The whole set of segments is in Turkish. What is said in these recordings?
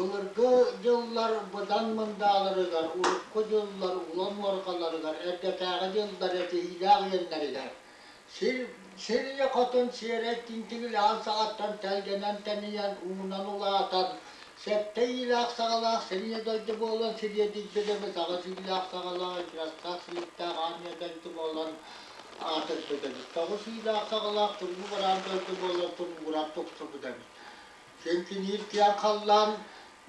Gılırgı yıllar bıdan mındağlarıgar, urukku yıllar ulan varkalarıgar, erdekağı yıllar eti hilâğı yenlerigar. Siriye katın siyerek tintigil al sağattan telgenen teniyen umunan ulağatan. Sette ilak sağalak siriye doydu boğulan siriye dikbedemi sağı silak sağalak rastak silikta ganiye doydu boğulan atık bedemi. Sağı silak sağalak turgu varan doydu boğulan turgu varan topsu bedemi. Çünkü nirtiyan kallan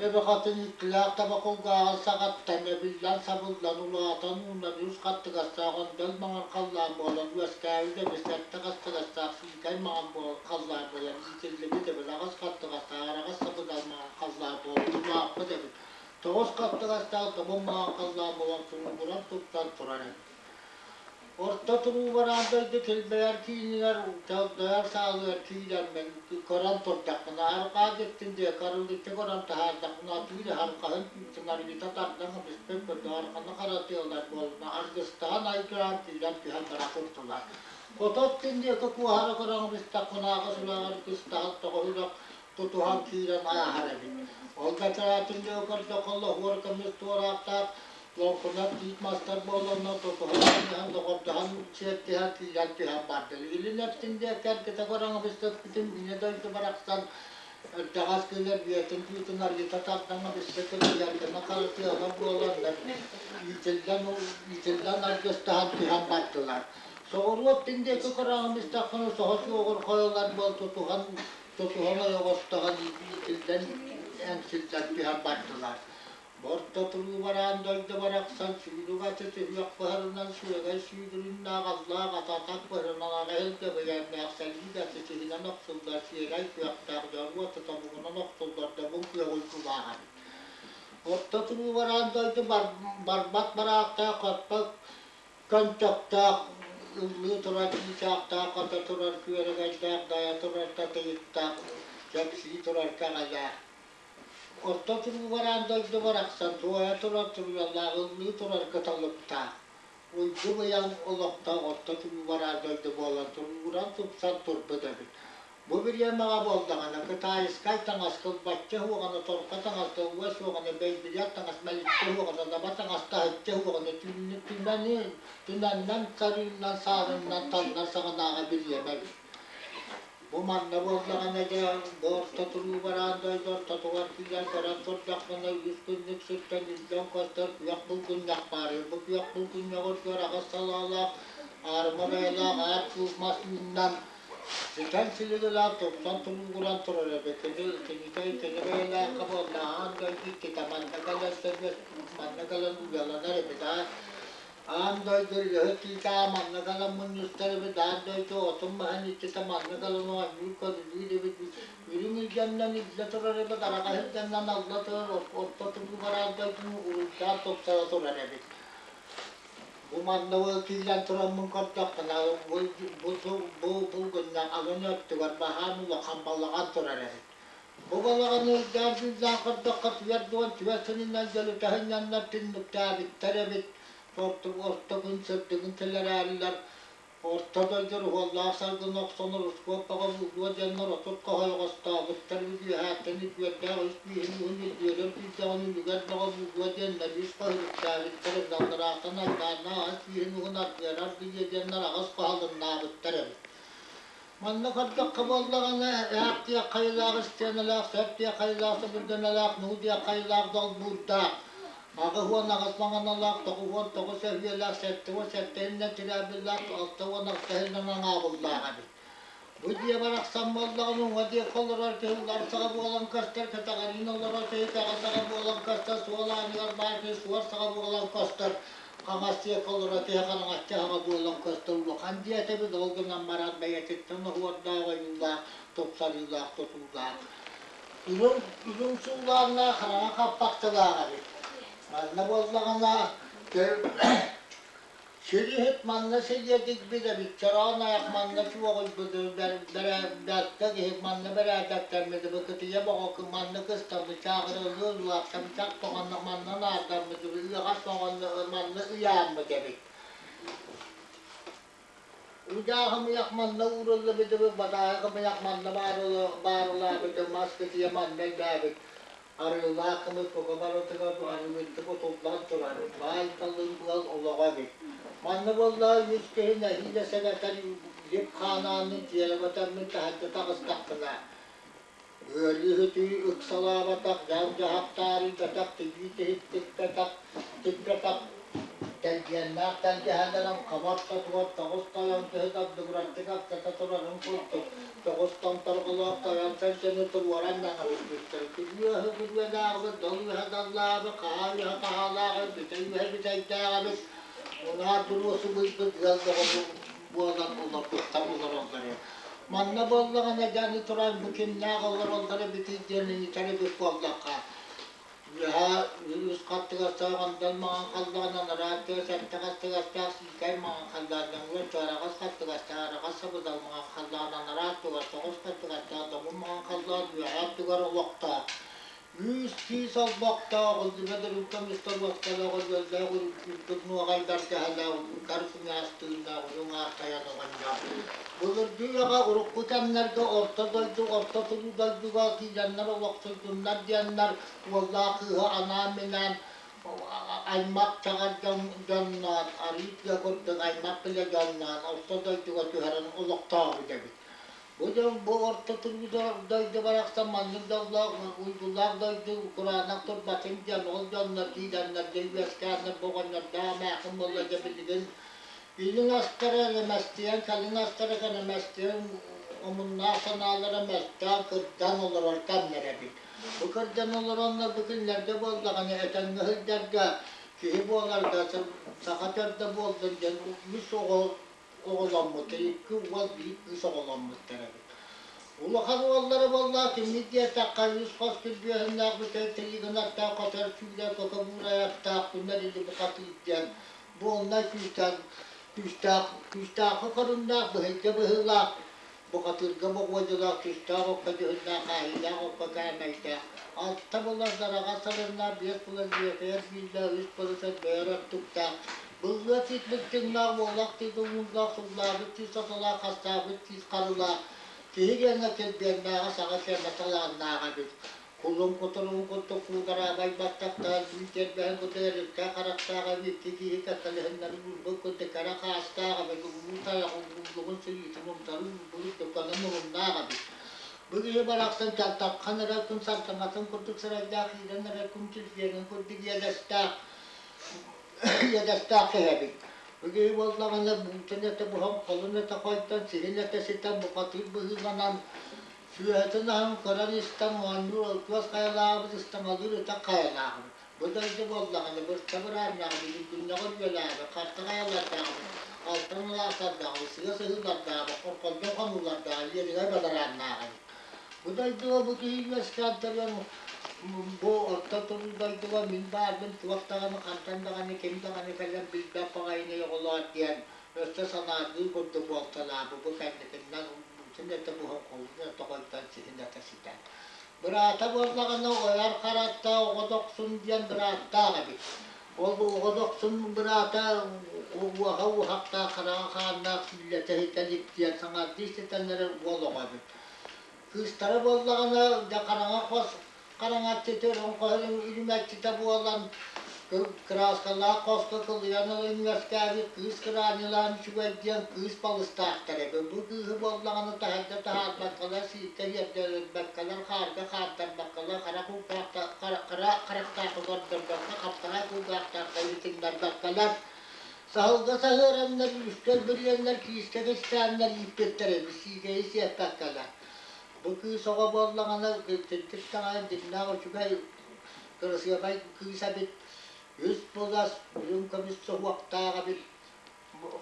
Ebekatın itlaq tabakol gağal sağattan ebillan sabıllan ulağatan undan yüz kattı gastağın döl mağan kallan boğulan üeskâvi de besette kastı gastağ silkay mağan kallan boğulan itilli de bil ağız kattı gastağ arağız sabıdan mağan kallan boğulan ulağapı de bil toğuz kattı gastağ tabun mağan kallan boğulan turunguran tuttan turan Orta turu varandaydı kelbeler kiyiniler, dayar sağlılar kiyiler men koran tortakına arka gittin diye karıldıkça koran tahardakına tüyle harkahın tınarı tatardan bispem bir arkana karatıyorlar boluna argıstan aykıran kiyiler pihan bırakırtılar. Kotattin diye kukuhara koran bistakına ağasılar argıstan toğuyla tutuhan kiyilen ayaharabit. Olga taratın diye kartakolla huarkamız tuğraktar Lokunat tit master bolona to han dokoptahan siettihan tijaltihan bartel ilineptinde kerkete korang bistet bitin bine da itu baraksan dagas keler biaten tutunar yeta tatanga bistet tijaltihan nakalti ona bolon dan itildan argestahan tihan bartelar soğurlop tinde korang bistakonu sohosu ogor koyolar bol tutuhana yogostahan itildan ensildan tihan bartelar Borta turu varan doydu baraksan suyunu gatete hüyak baharından suyagay suyudurun nağazlığa gatatak baharından ağayılke beğenme akselgi gatete hina noksuldar siyagay hüyaktağ yarva tutabuğuna noksuldar dabun hüyak uykulağa. Borta turu varan doydu barbat barakta katpak kançakta ıllı turar kişakta kata turar küyeregayda daya turar tatayıkta yapsi turar kağaya. Orta turu varan doydu baraksan tuaya turar turuyallah ıllı turar katalıkta. Uydu bayan olakta orta turu varan doydu boğulan turu vuran tupsan turbu debi. Bu bir yemağa boldağına kıtayız kaytan askıl batça huğana torkatan askıl uves huğana beybiliyattan asmelikte huğana dabatan astahitçe huğana tünenden sarıyından sağrından tanlar sağınağa bir yemek. Bu manna bozdağına da borta turu varan doydu orta tuvar kiler karan sorcaklarına 100 günlük sürtten izlen kostar kuyak bulgun yakmarı. Bu kuyak bulgun yakıt gör ağız salalak ağrıma beylak ağır kuzmaz minnan. Siken siligila topsan turu kuran turur ebe kini beylak kabollağın doydu kita manna kalan serbest manna kalan uyalanar ebe daha Andoy gırgı kita manna kalan munyustar ve dandoy to otum mahan itti manna kalan o anjur ko dili ve ürün cennan izletor ve karakahir cennan Allah to orta tu varandoy tu urukta topsara to rene. Bu manna ve kilan toran mun kaptak kana bu gündan alın yaptı var bahanu la kamballagan to rene. Bu balaganı derdi zakırda katver duan tüvesinin acılı tahinyanlar tinlik tabit terebit Orta gün söktüğün teller ağırlar, ortada dur vallahi sargın oksonur, uskop bağa bulduğu canlar otup kahaya gasta, gıttar bir hayatını güvette, hiçbir hünü diyorum, bir de onu lügat bağa bulduğu canlar, yüz kahırıp çağırıp dallar ağsan aylarına, hiçbir hünü hınak verar, bir canlar ağız pahalınlığa gıttarım. Manna kaddak kaballağına, haptiye kayılağ isteyenelağ, septiye kayılağsa birdenelağ, nudiye kayılağ dal burada. Aga huwa nakasmanganalak tokuwan toku seviyelak settewa settehinne tirabilak alttawa naksahinna nangabullağabi. Bu diye barak sammollağının o diye kollar kehullar sağa boğalan kastar katagarin olara teytağa sağa boğalan kastar sualağını yarbar kez suvar sağa boğalan kastar Kamasya kollara tehakanın atçağa boğalan kastar ulu kandiye tebi dolgunan maran beyetetten huvardağa yullağ topsal yullağ totullağ. Ürün sullağına karana kappaktılağabi. Manna bozdağına şerih manna seyedik bir de bir çarağın ayak manna şu vakit budur berkta ki manna beradak dermedi bu kıtıya bakı manna kıstamı çağırılır bu akşam çak toğanla manna nardan mıdır üyağa toğanla manna üyağın mı demek. Ucağımı yakmanla uğrullu bir de bu badağımı yakmanla bağırıla bir de maskıtıya manna demek. arılar kımı kokabarotuga bu arıvıttı bu toplan turar. Bay kalın bulan olağa bir. Manna vallahi yüzkehine hile sebeten yip kananın diyelemetemmin tahadda takıstaktılar. Öylühütü ıksalabatak, yanca haktari katak, tigite hittik katak, tikkatak. Telgiyenler telgihenlerim kabartta tuvat, tağıstayan kehidap, dıgrattıkak, tataturarım kurtuk. Tağıstan targılak, tayan senseni turvaran nağırışmıştır. Külüyahı külvedağıbı, doluyahı dallağıbı, kahayahı kahalağıbı, biteyühü biteytağıbı. Onlar durusu bıyıklı yazdığı bu adam olmak, tam onları. Manna bollağına canı turan bütün nağıllar onları biteyeceğini yiteri bir bollağına. Ya yüz katlı gastağından mağan kaldağından rahatlığı sette gastı gastağ silkay mağan kaldağından ve çoğrağız katlı gastağ arağız sabıdal mağan kaldağından rahatlığı gastağ gos katlı gastağ damın mağan kaldağından ve hayatlığı olaqta. Yüz kis albaqta oldu bedir ülkem istorbaskala gözler tutnu gaydar tehala karısını astığında uyum artayan oğanja. Bulur düyaga uruk kutanlarga orta doydu orta tulu doyduga ki canlara vaksıldınlar diyenler vallahi anaminan aymak çağar canlar arayıp yakırdık aymak bile canlar orta doyduga tüherin ulaqta bidebit. Bu orta turguda daydı baraksa manlık dağlar, uydular daydı, Kur'an'a tur batın can, ol canlar, gidenler, devreskanlar, boğanlar, daha mahkum olacak bilgin. Bilin askara elemestiyen, kalın askara kanemestiyen, omunlar sanalara mestiyen, kırdan olur ortamlara bil. Bu kırdan olur onlar bugünlerde bolda, hani eten nehirlerde, ki bu olarda, sakatörde boldun, yüz oğlanmıştır, iki oğlan büyük yüz oğlanmıştır. Ulakan oğulları vallahi kimlik diye takkan yüz kos külbüyehinde bu tevteliğin hatta katar süyle toka buraya yaptı, bunlar ili bu katı gittiyen. Bu onlar küstahı karında bu heyke bu hıla. Bu katırga bu vacıla küstahı okka cühünde kahile okka kâmeyde. Altta bular zarağa salırına bir bular ziyafiyat billah üst bulasat beyarat tukta. Bulga titliktin nağ volak tidumuzla sullabı tis atala kastabı tis karıla. Kihigena kelbiyannaga saga sermatalaannaga bit. Kulum kutulum kutu kudara bay batakta bilter bahan kutu ka karaktaga bit kihi katalahannar bulbo kutu karaka astaga bit umuta ya umugun sili tunum tarum bulut tukana murunnaga bit. Bugün baraksan çaltak kanara kun sartamatın kutu sarayda khiranara kun tilfiyenin kutu yadasta kehebit. Bugün vallahi bu ham kolunu takaytan sihine sitem bu katil bıhıganan sühetine karan istamanlı olmaz kayalar istamanlı tak kayalar. Bu da işte vallahi bu sabıran ya bir gün ne oluyor kartta kayalar da altınlar da size sığırlar da korkunç konular da yerine badaranlar. Bu da işte bu kıymetli bu orta turudaydılar minbarın tuvaktağını kantandığı kemdağını falan bilmem pagayını yoğular diyen öste sanatlığı kurdu bu ortalığa bu kendikinden sünnete bu hakkında tokoytan sizin atasından. Bırata bozdağını oyar karatta oğudoksun diyen bırata gibi. Oğudoksun bırata oğuha hakta karağa kannak millete hitelik diyen sanatlı istetenlere oğulu gibi. Kızlara bozdağını da karağa kos karangat tütürün koyun ilmek kitabı olan Kraskalar koska kılıyanı üniversitesi kız kıranılan şüvediyen kız balıstakları. Bu kızı bollağını tahadda tahad bakkalar siyte yerde bakkalar karda bakkalar karakta kudurdur kaptana kudakta kayıtınlar bakkalar. Sahılda sahıranlar üstel bilenler kiiste geçtenler ipetleri bir sigeyi siyah bakkalar. Bu kız soğa bollağını tıktan dinle o çukay kırısıya bay kısa bit. Yüz bolas, yüzüm kamis soğukta bir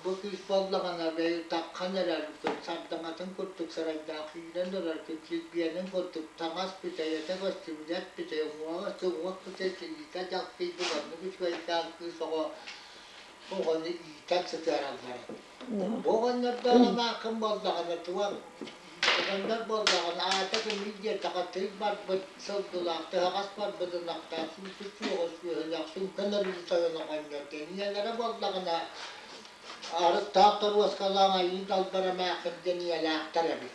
bu kız bollağına ve takkaneler sardanatın kurtuk sarayda akilenler küçük bir yerin kurtuk tamas biteye tevastümlet biteye muağız soğuk biteye çilita cakkıydı bu kız kayıtan kız soğa oğanı itak sıtıranlar. Boğanlar da makım bollağına tuvar. Boğanlar bollağına ağaçta millet takatırık var bu sıldılaktı hakas var bıdınakta sun kanarı sayına kanyar deniyelere bollağına arık tağdır vaskalağına iyi dalbara makım deniyele aktarabı.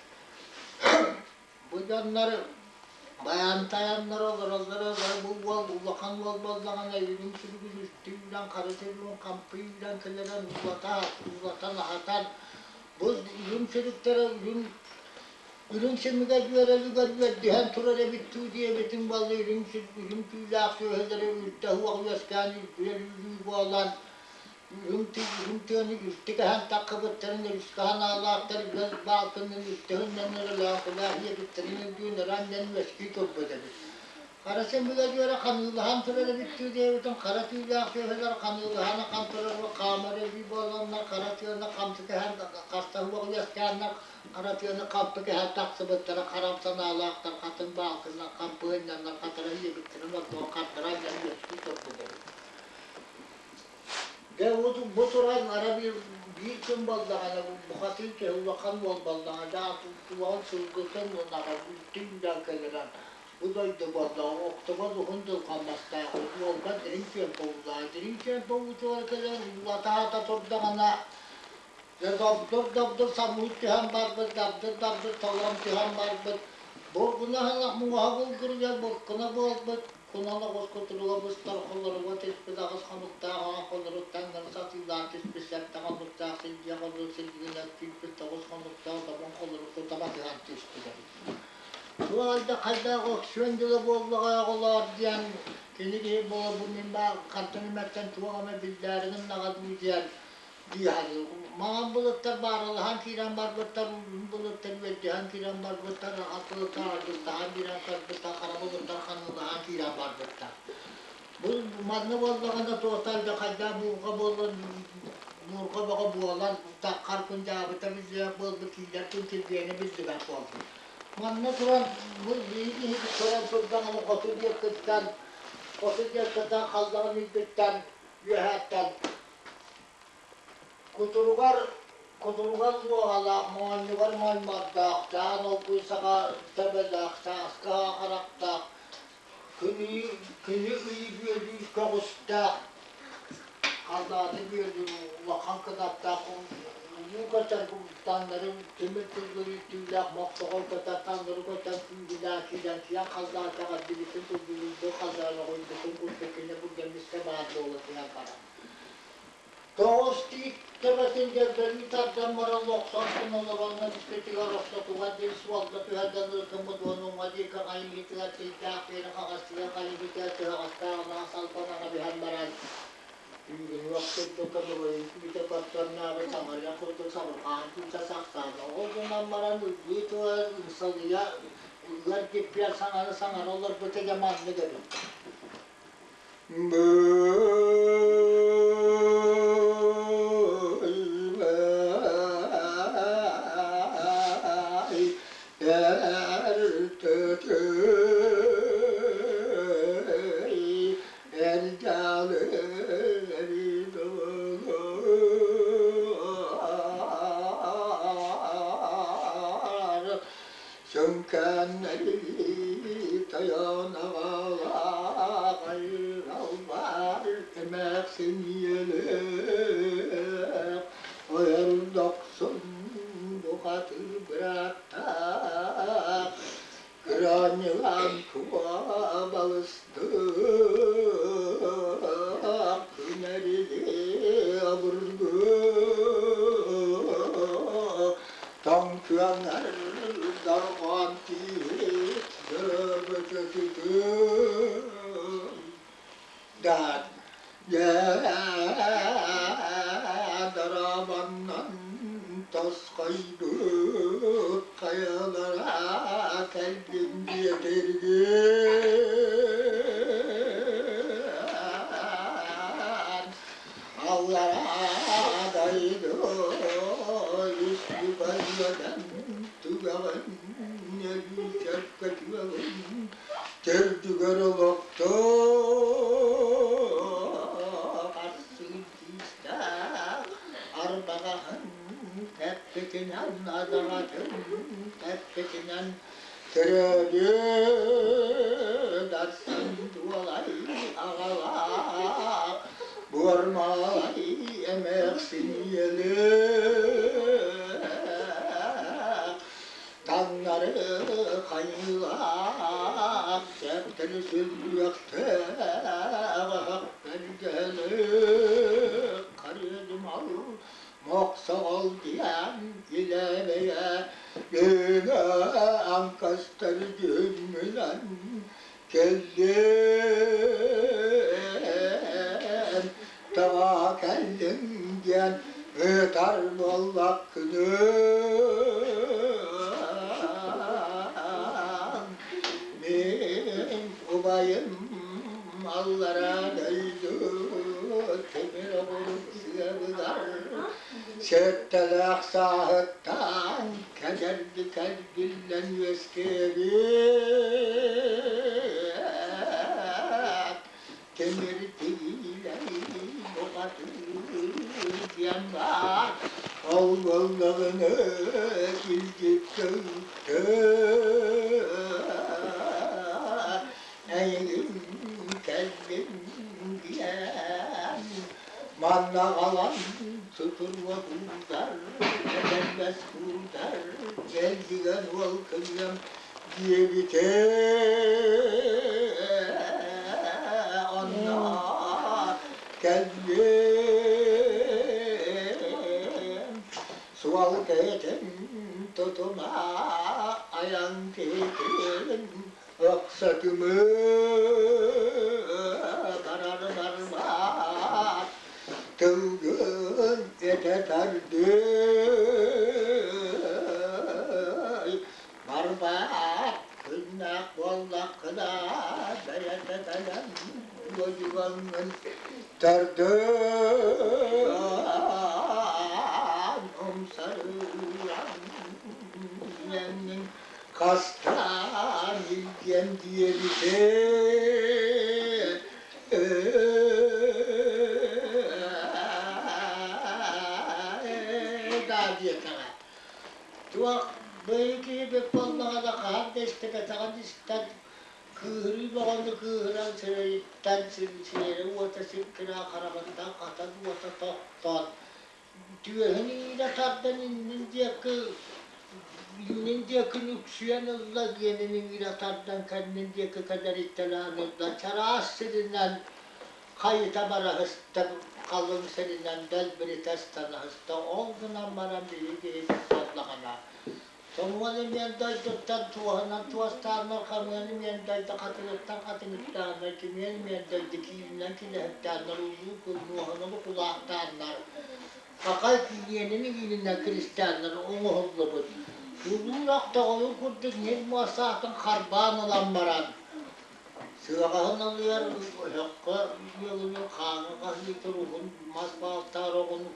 Bu canları Bayan tayanlar olur, bu bol, ulakan bol evinin sürgün üstüyle, karıtırın kampıyla, kılların uzatan, atan. Bu ürün sürüklere, ürün sürmüge güvere, dihen turare bittu diye bitin ballı ürün tüyle aksıyor, hızları ürte huvak yaskani, ürün boğalan. Yumtiyonu üstükahan takkabıtlarını üstükahan Allah'tan biraz balkının üstühünden lahiye bittiğini düğünler annenin eski topludur. Karasın bile göre kanılahan türleri bitti diye bütün kara tüyle akıyorlar kanılahana kantorlar ve kamera bir boğulanlar kara tüyene kamtıkahan kasta huvak yaskanlar kara tüyene kamtıkahan taksıbıtlara karamsan Allah'tan katın balkından kampığındanlar katara hiye bittiğini o katlara annenin eski topludur. Bu turan ara bir gün baldağına bu katıl ki hıvakan bol baldağına da tuğan sılgıtın onlara bütün dakikalar bu da baldağı oktaba zuhundul kalmasta olgan dirin kempo uçuvar kadar vatahata topdağına ya dabdır samut tihan barbet dabdır talam tihan barbet borguna halak muhabul kırıya borguna bolbet kunala koskotuluğa bıstar kolları tespit ağız kanıkta kolları tangan satıyla tespit septa kanıkta silgiye kolları silgiye tespit ağız kanıkta taban kolları kutaba tihan tespit bu halde kayda oksiyonda bolluğa olar diyen kini bu minba kartonimetten tuğama bildirinin nagadı diyen diyali. Mağan bulutlar bağırılan kiran barbutlar bulutlar ve diyen kiran barbutlar akıllı tardıkta hangiren barbutlar kara bulutlar kanılan kiran barbutlar. Bu madne bolluğunda totalde kayda buğga bolun buğga bağa buğalar karpınca abita bizde bol bitiler tüm tilbiyeni bizde ben oldu. Manna turan bu iyi turan turdan ama otur yakıttan kaldığın müddetten yühetten kuturugar bu hala muannigar muannimadda o bu saka tebedakta aska akarakta kını iyi gördüğü kagusta kaldağını gördüğü vakan kıdatta bu kadar tanrı temel tuzları tüylak maksakol kadar tanrı kadar tüylak ya kazlar kadar bilisin tuzları bu kazlarla koyduğun kurtekine bu gemiste bağlı olur ya para. Doğusti tebesin gerberini tartan maral 90 gün olanlar isketi garafta tuğa deniz valda tüherden ırkımı doğunun vadika kaymitiler teytâk beni kakastıya kaymitiler tühakasta ağına salpana bihan maral. Çünkü vakit dokanı var, bir de patlarına ve samarya kurdu samar, kanıtı saksana. O zaman maral bir tuğa insanıya, uygar gitpiyer sangar, onlar böyle yamanlı gibi. Sönkenleri dayanamalar gayrallar emeksin yeler ayardaksın bu katır bırakta granılan kuva balıstık kınerili avırdık tankıyanlar dargantit döbötötütü dat darabandan taskaydı kayalara kalbim yedirgen Allah'a daydı üstü bayradan tügavan neri çarpkatügavan tertügar olakta karsın tista arbağahan teppetinden adalatın teppetinden terödü darsan dualay ağala buarmalay emeksin yeler tanrı kayılar Teni sürdürekte hak belgeli karıdım al moksa ol diyen ilereye yine ankastır cümlen geldim tava keldim diyen öter vallakkını min ubayım mallara değdi temir vurup sığırlar şettelak sahıttan kederdi kelgillen yeskeri temir değil okatı diyen var Allah'ını bildik göktü eğilim kellim diyen manna kalan tutur ve kurtar edenmez kurtar geldiğen ol kıllım diye biter onlar kellim sual ketim tutuma ayan ketim aksatımı karar varmaz tılgın eteterdi marbat kınnak bollak kılar berete dayan yocuğanın tardan omsarıyan yennin kastan ilgen diye bir şey daha diye sana tuva böyleki bir konuda da kardeşte de kardeşten kıhırı bağlı kıhıran sırayıttan sırayı orta sıkkına karamandan katan orta toktan tüvehiniyle tattan inin diye ki inin diye ki nüksüyen Allah yeninin ile tattan kendin diye ki kadar ittilanırdan çarağız seninden kayıta bara hısta kalın seninden delbiri testana hısta olgunan bana biri değil Allah'ına Tomuğanım yandaydıktan tuğanan tuğastanlar kamyanım yandaydı katılıktan katılıktanlar kimyanım yandaydı kilimden kilehtanlar uzun kulmuğanımı kulaktanlar Fakay kimyeninin ilinden kristanlar onu hızlı bu Uzun rakta oyun kurduk ne muasatın karbağın olan baran Sığağın alıyor hakkı yolunu kanı kahveti ruhun masbaltar oğunu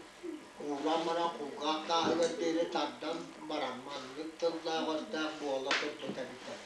Uğramana kulga kahvetleri taddan baranmanlık tılda vasta boğla kırpıta biter.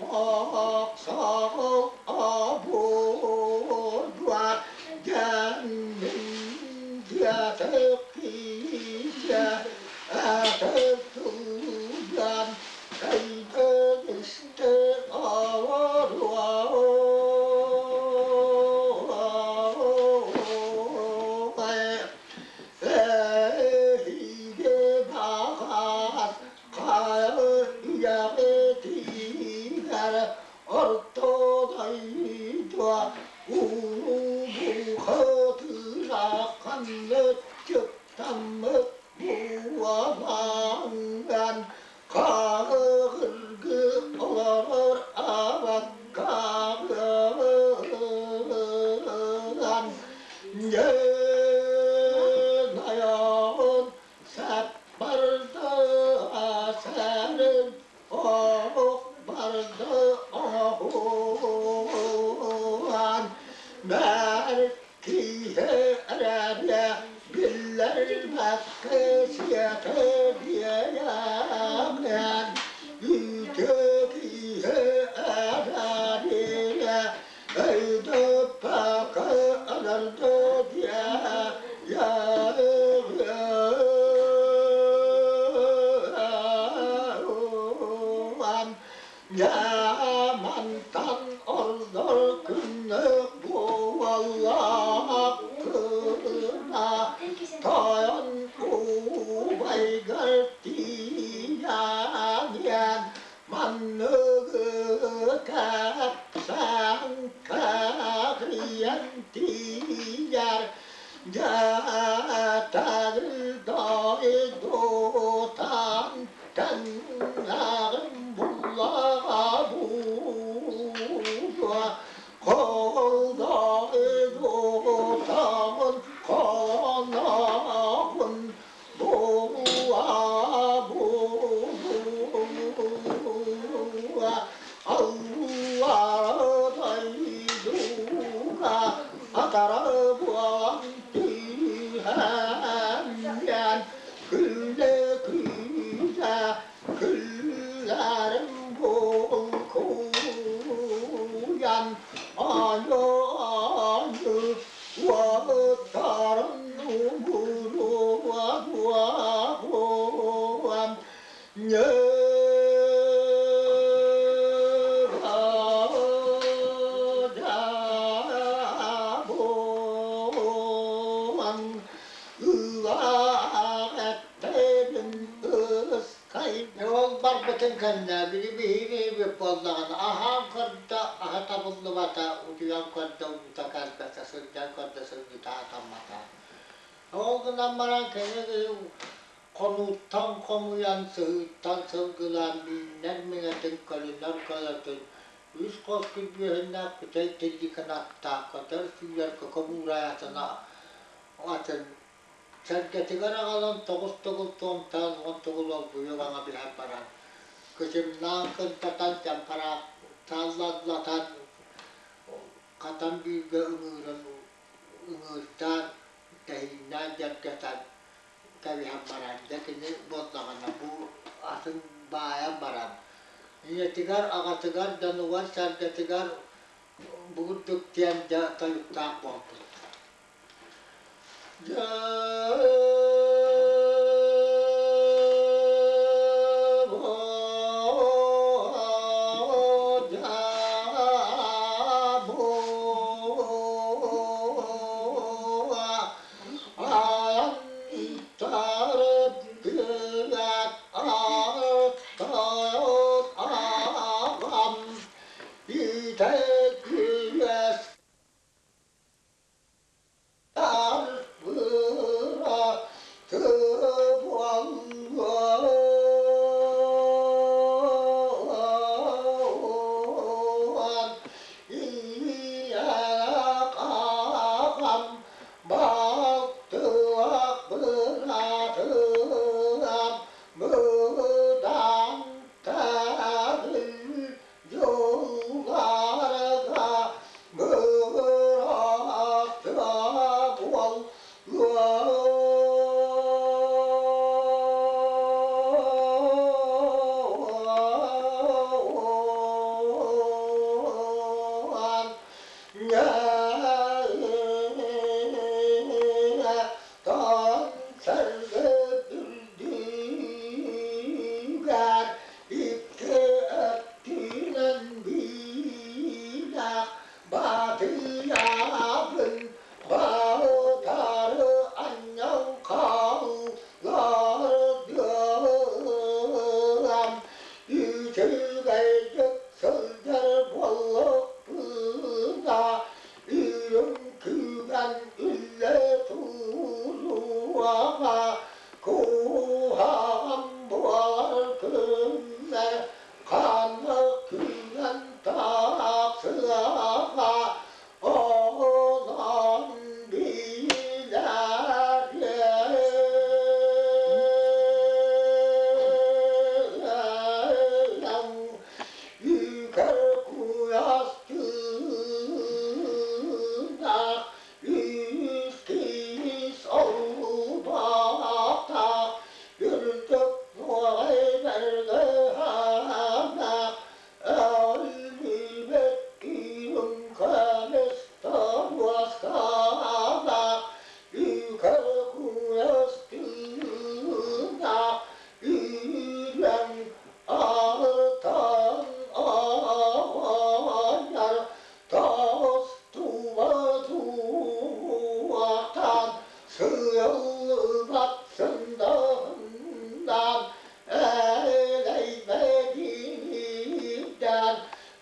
Aksak abudva Cennin yatıkıca Atıktuyan Kaydı işte avarva ortadaydı ulu hatıra kanlıktan mı bu alangan kağırgı olur avat kağıran ayağın separda serin oh barda ahuan merkihe erede biller mekkesiyete diyeyen yücekihe erede eyde peke erde diye Yamantan ordur günü bu Allah hakkına Tayan ubay gertiyen manlığı kapsan kahriyen diyer Yatağıl dahi dotan tenağın bullağa buğa Kolda dotan kanağın buğa buğa Allah dayduğa atara buğan diyen gülle güze güllerim bol kuyan ayo ayo vatarın umuru vaduan Yol var bütün kanda biri bir bollağın aha korda aha tabullu vata uçuyan korda utakar basa sırcan korda sırgı tatamata Oğlan maran kene konuttan komuyan sığıttan sırgılan binler minetin kalınlar kalatın Üç koskul bir hınnak kutay telli kanatta kadar süyer kakamurayatına atın Sergetigar ağalan toğuz tomtan on ol buyuğana bir haparan. Kızımdan kıntatan campara talladlatan katan bilge ığırdan tehinden cergeten tabi haparan. Dekini bozdağına bu atın bayan baran. Niyetigar ağatıgar danuvar sergetigar buğurduk diyen de tayıktak boldu.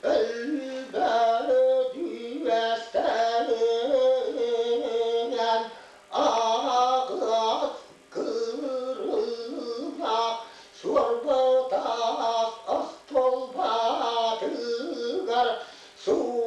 Ölmedi esteğen ağız kırılmak Sorbadas astolbadıgar Su